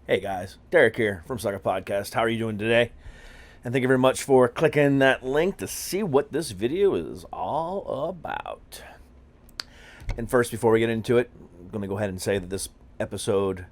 Hey guys, Derek here from Sucker Podcast. How are you doing today? And thank you very much for clicking that link to see what this video is all about. And first, before we get into it, I'm going to go ahead and say that this episode,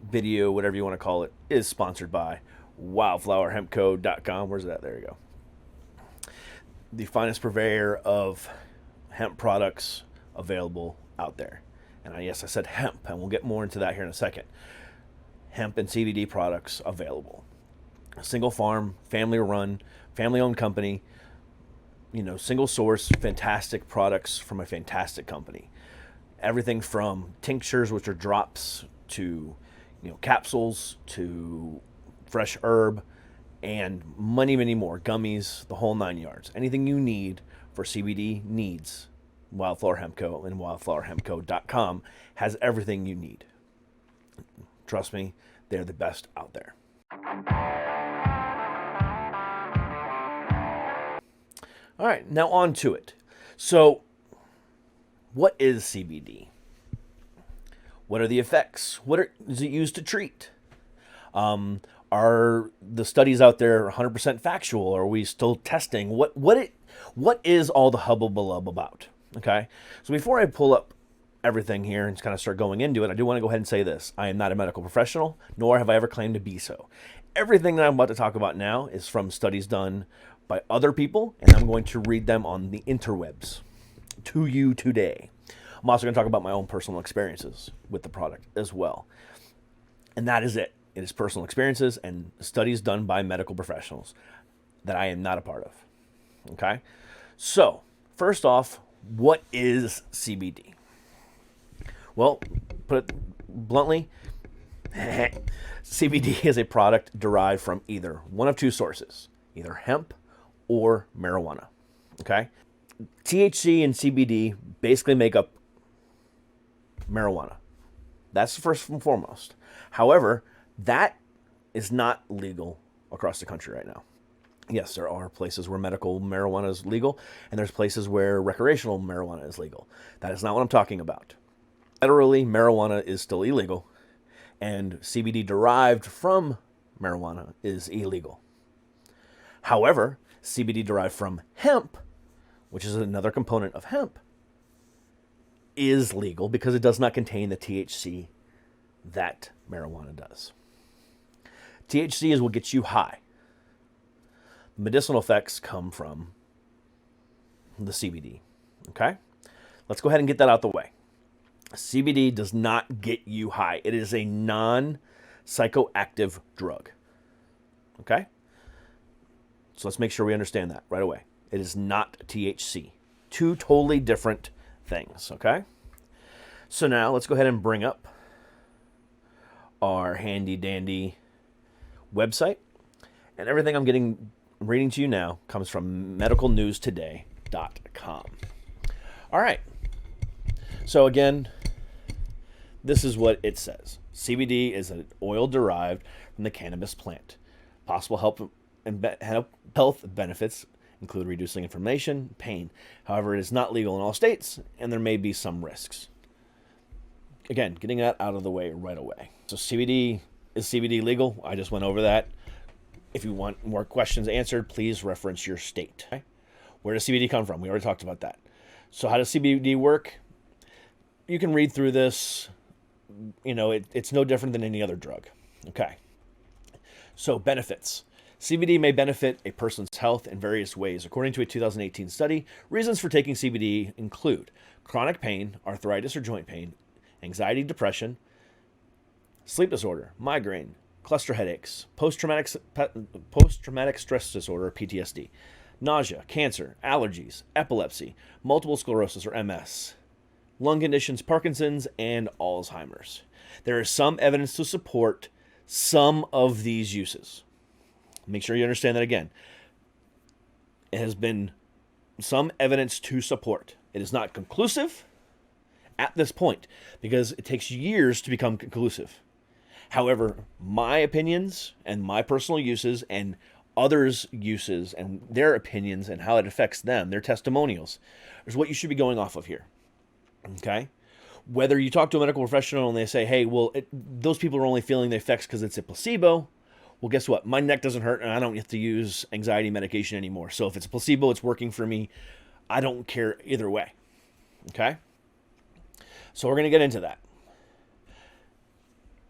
video, whatever you want to call it, is sponsored by wildflowerhempco.com. Where's that? There you go. The finest purveyor of hemp products available out there. And yes, I said hemp, and we'll get more into that here in a second. Hemp and CBD products available. A single farm, family run, family owned company, single source, fantastic products from a fantastic company. Everything from tinctures, which are drops, to capsules, to fresh herb, and many more, gummies, the whole 9 yards. Anything you need for CBD needs. Wildflower Hemp Co. and wildflowerhempco.com has everything you need. Trust me, they're the best out there. All right, now on to it. So, what is CBD? What are the effects? Is it used to treat? Are the studies out there 100% factual? Or are we still testing? What is all the hubbubalub about? Okay, so before I pull up everything here and kind of start going into it, I do want to go ahead and say this. I am not a medical professional, nor have I ever claimed to be so. Everything that I'm about to talk about now is from studies done by other people, and I'm going to read them on the interwebs to you today. I'm also going to talk about my own personal experiences with the product as well. And that is it. It is personal experiences and studies done by medical professionals that I am not a part of. Okay? So, first off, what is CBD? Well, put it bluntly, CBD is a product derived from either one of two sources, either hemp or marijuana. Okay? THC and CBD basically make up marijuana. That's the first and foremost. However, that is not legal across the country right now. Yes, there are places where medical marijuana is legal, and there's places where recreational marijuana is legal. That is not what I'm talking about. Federally, marijuana is still illegal, and CBD derived from marijuana is illegal. However, CBD derived from hemp, which is another component of hemp, is legal because it does not contain the THC that marijuana does. THC is what gets you high. Medicinal effects come from the CBD. Okay? Let's go ahead and get that out the way. CBD does not get you high. It is a non-psychoactive drug. Okay? So let's make sure we understand that right away. It is not THC. Two totally different things. Okay? So now let's go ahead and bring up our handy-dandy website. And everything I'm reading to you now comes from medicalnewstoday.com. All right. So again, this is what it says. CBD is an oil derived from the cannabis plant. Possible health benefits include reducing inflammation, pain. However, it is not legal in all states, and there may be some risks. Again, getting that out of the way right away. So is CBD legal? I just went over that. If you want more questions answered, please reference your state. Okay? Where does CBD come from? We already talked about that. So how does CBD work? You can read through this. It's no different than any other drug. Okay. So benefits. CBD may benefit a person's health in various ways. According to a 2018 study, reasons for taking CBD include chronic pain, arthritis or joint pain, anxiety, depression, sleep disorder, migraine, cluster headaches, post-traumatic stress disorder, PTSD, nausea, cancer, allergies, epilepsy, multiple sclerosis or MS, lung conditions, Parkinson's, and Alzheimer's. There is some evidence to support some of these uses. Make sure you understand that again. It has been some evidence to support. It is not conclusive at this point because it takes years to become conclusive. However, my opinions and my personal uses and others' uses and their opinions and how it affects them, their testimonials, is what you should be going off of here. Okay? Whether you talk to a medical professional and they say, hey, well, those people are only feeling the effects because it's a placebo. Well, guess what? My neck doesn't hurt and I don't have to use anxiety medication anymore. So if it's a placebo, it's working for me. I don't care either way. Okay? So we're going to get into that.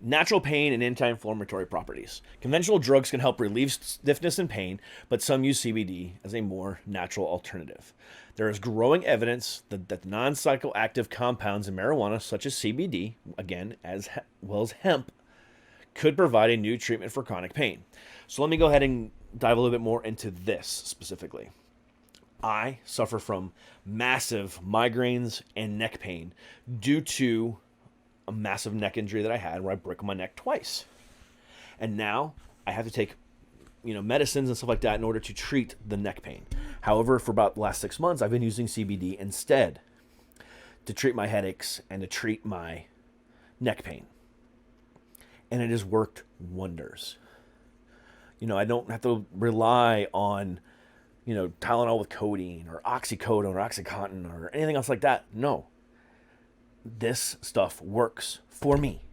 Natural pain and anti-inflammatory properties. Conventional drugs can help relieve stiffness and pain, but some use CBD as a more natural alternative. There is growing evidence that non-psychoactive compounds in marijuana, such as CBD, again, as well as hemp, could provide a new treatment for chronic pain. So let me go ahead and dive a little bit more into this specifically. I suffer from massive migraines and neck pain due to a massive neck injury that I had where I broke my neck twice. And now I have to take, medicines and stuff like that in order to treat the neck pain. However, for about the last 6 months, I've been using CBD instead to treat my headaches and to treat my neck pain. And it has worked wonders. I don't have to rely on, Tylenol with codeine or oxycodone or Oxycontin or anything else like that. No. This stuff works for me.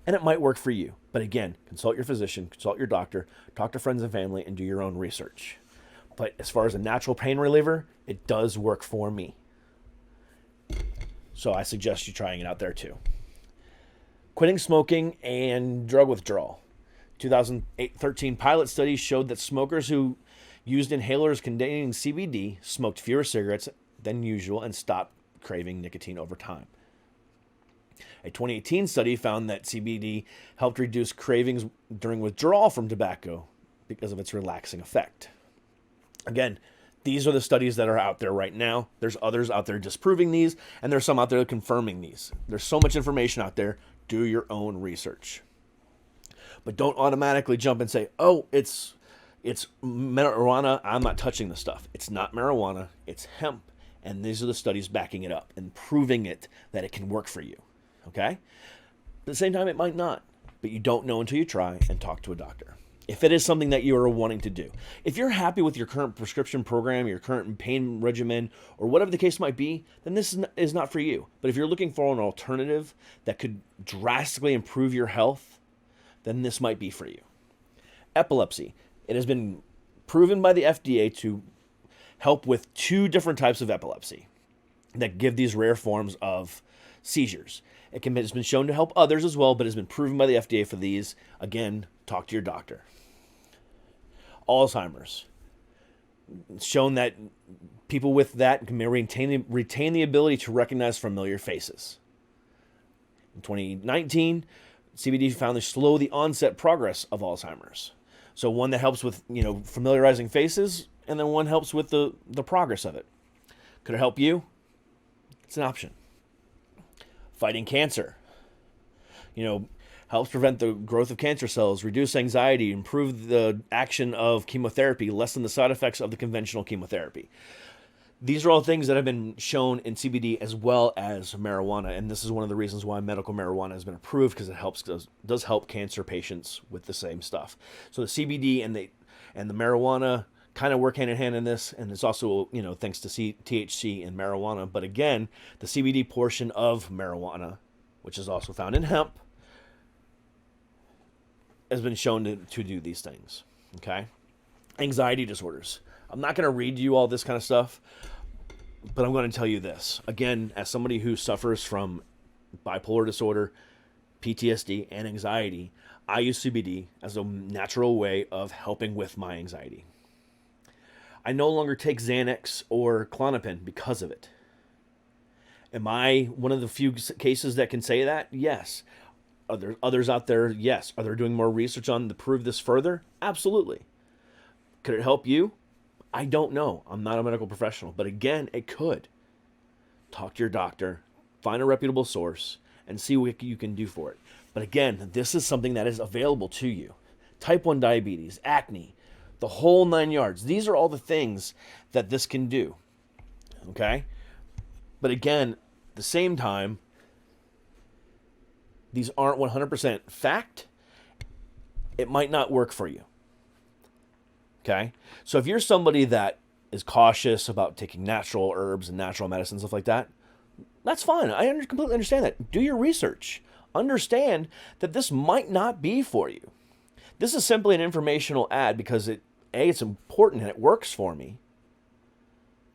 And it might work for you. But again, consult your physician, consult your doctor, talk to friends and family, and do your own research. But as far as a natural pain reliever, it does work for me. So I suggest you trying it out there too. Quitting smoking and drug withdrawal. 2013 pilot studies showed that smokers who used inhalers containing CBD smoked fewer cigarettes than usual and stopped craving nicotine over time. A 2018 study found that CBD helped reduce cravings during withdrawal from tobacco because of its relaxing effect. Again, these are the studies that are out there right now. There's others out there disproving these, and there's some out there confirming these. There's so much information out there. Do your own research. But don't automatically jump and say, oh, it's marijuana. I'm not touching the stuff. It's not marijuana. It's hemp. And these are the studies backing it up and proving it that it can work for you. Okay? At the same time, it might not. But you don't know until you try and talk to a doctor. If it is something that you are wanting to do. If you're happy with your current prescription program, your current pain regimen, or whatever the case might be, then this is not for you. But if you're looking for an alternative that could drastically improve your health, then this might be for you. Epilepsy. It has been proven by the FDA to help with 2 different types of epilepsy that give these rare forms of seizures. It's been shown to help others as well, but it's been proven by the FDA for these. Again, talk to your doctor. Alzheimer's. It's shown that people with that can retain the ability to recognize familiar faces. In 2019, CBD found to slow the onset progress of Alzheimer's. So one that helps with, familiarizing faces, and then one helps with the progress of it. Could it help you? It's an option. Fighting cancer. Helps prevent the growth of cancer cells, reduce anxiety, improve the action of chemotherapy, lessen the side effects of the conventional chemotherapy. These are all things that have been shown in CBD as well as marijuana, and this is one of the reasons why medical marijuana has been approved, because it does help cancer patients with the same stuff. So the CBD and the marijuana kind of work hand in hand in this, and it's also, thanks to THC in marijuana. But again, the CBD portion of marijuana, which is also found in hemp, has been shown to do these things. Okay? Anxiety disorders. I'm not going to read you all this kind of stuff, but I'm going to tell you this. Again, as somebody who suffers from bipolar disorder, PTSD, and anxiety, I use CBD as a natural way of helping with my anxiety. I no longer take Xanax or Klonopin because of it. Am I one of the few cases that can say that? Yes. Are there others out there? Yes. Are they doing more research on to prove this further? Absolutely. Could it help you? I don't know. I'm not a medical professional. But again, it could. Talk to your doctor. Find a reputable source and see what you can do for it. But again, this is something that is available to you. Type 1 diabetes, acne, the whole 9 yards. These are all the things that this can do. Okay? But again, at the same time, these aren't 100% fact. It might not work for you. Okay? So if you're somebody that is cautious about taking natural herbs and natural medicine, stuff like that, That's fine. I completely understand that. Do your research. Understand that this might not be for you. This is simply an informational ad because it's important and it works for me.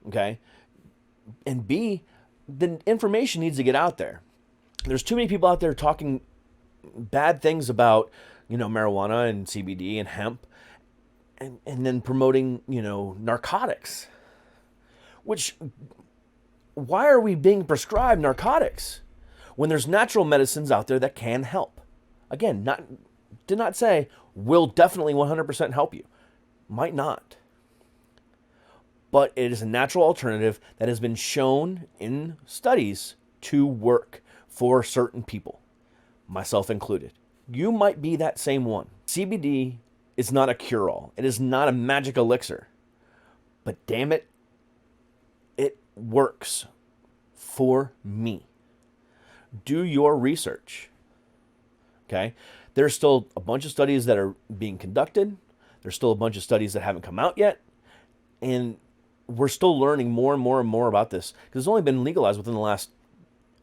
Okay? And B, the information needs to get out there. There's too many people out there talking bad things about, marijuana and CBD and hemp and then promoting, narcotics. Why are we being prescribed narcotics when there's natural medicines out there that can help? Again, did not say will definitely 100% help you. Might not. But it is a natural alternative that has been shown in studies to work for certain people, myself included. You might be that same one. CBD is not a cure-all. It is not a magic elixir. But damn it, it works for me. Do your research. Okay? There's still a bunch of studies that are being conducted. There's still a bunch of studies that haven't come out yet. And we're still learning more and more and more about this. Because it's only been legalized within the last,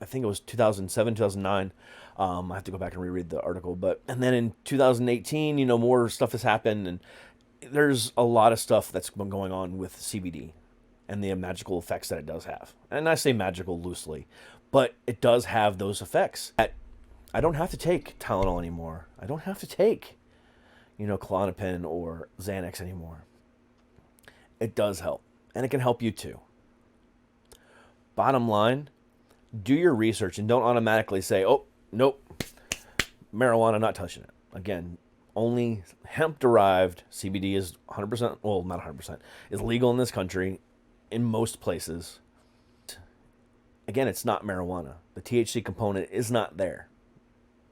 I think it was 2007, 2009. I have to go back and reread the article. And then in 2018, more stuff has happened. And there's a lot of stuff that's been going on with CBD and the magical effects that it does have. And I say magical loosely, but it does have those effects. I don't have to take Tylenol anymore. I don't have to take, Klonopin or Xanax anymore. It does help, and it can help you too. Bottom line, do your research and don't automatically say, oh, nope, marijuana, not touching it. Again, only hemp-derived CBD is 100%, well, not 100%, is legal in this country in most places. Again, it's not marijuana. The THC component is not there.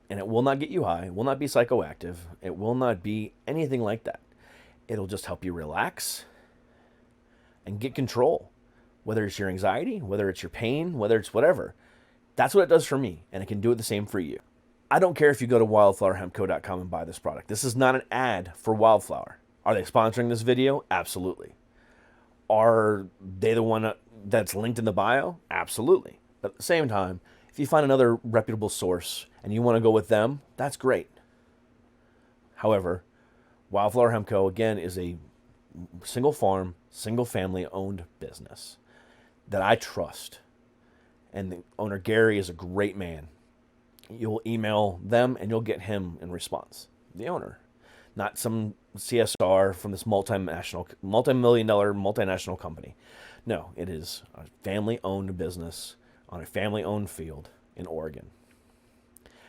And it will not get you high. It will not be psychoactive. It will not be anything like that. It'll just help you relax and get control. Whether it's your anxiety, whether it's your pain, whether it's whatever. That's what it does for me. And it can do it the same for you. I don't care if you go to wildflowerhempco.com and buy this product. This is not an ad for Wildflower. Are they sponsoring this video? Absolutely. Are they the one that's linked in the bio? Absolutely. But at the same time, if you find another reputable source and you want to go with them, that's great. However, Wildflower Hemp Co., again, is a single farm, single family owned business that I trust. And the owner, Gary, is a great man. You'll email them and you'll get him in response. The owner, not some CSR from this multi-million-dollar multinational company. No, it is a family-owned business on a family-owned field in Oregon.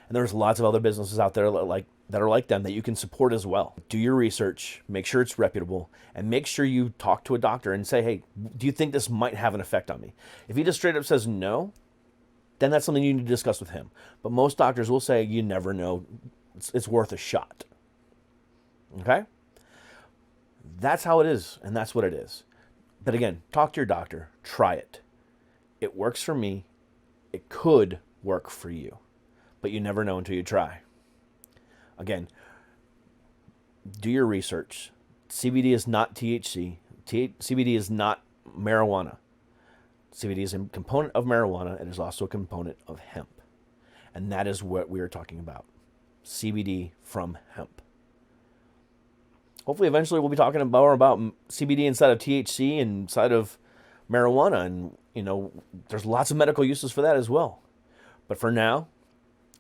And there's lots of other businesses out there that are like them that you can support as well. Do your research, make sure it's reputable, and make sure you talk to a doctor and say, hey, do you think this might have an effect on me? If he just straight up says no, then that's something you need to discuss with him. But most doctors will say, you never know, it's worth a shot. Okay? That's how it is, and that's what it is. But again, talk to your doctor, try it. It works for me. It could work for you, but you never know until you try. Again, do your research. CBD is not THC. CBD is not marijuana. CBD is a component of marijuana. It is also a component of hemp. And that is what we are talking about. CBD from hemp. Hopefully, eventually, we'll be talking more about CBD inside of THC and inside of marijuana. And, there's lots of medical uses for that as well. But for now,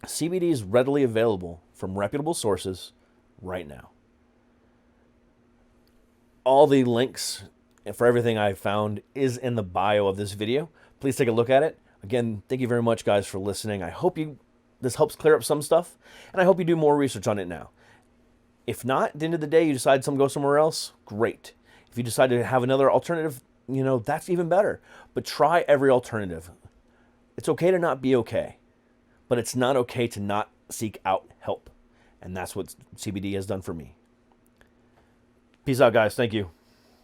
CBD is readily available from reputable sources right now. All the links for everything I found is in the bio of this video. Please take a look at it. Again, thank you very much, guys, for listening. I hope this helps clear up some stuff, and I hope you do more research on it now. If not, at the end of the day, you decide to go somewhere else, great. If you decide to have another alternative, that's even better. But try every alternative. It's okay to not be okay, but it's not okay to not seek out help. And that's what CBD has done for me. Peace out, guys. Thank you.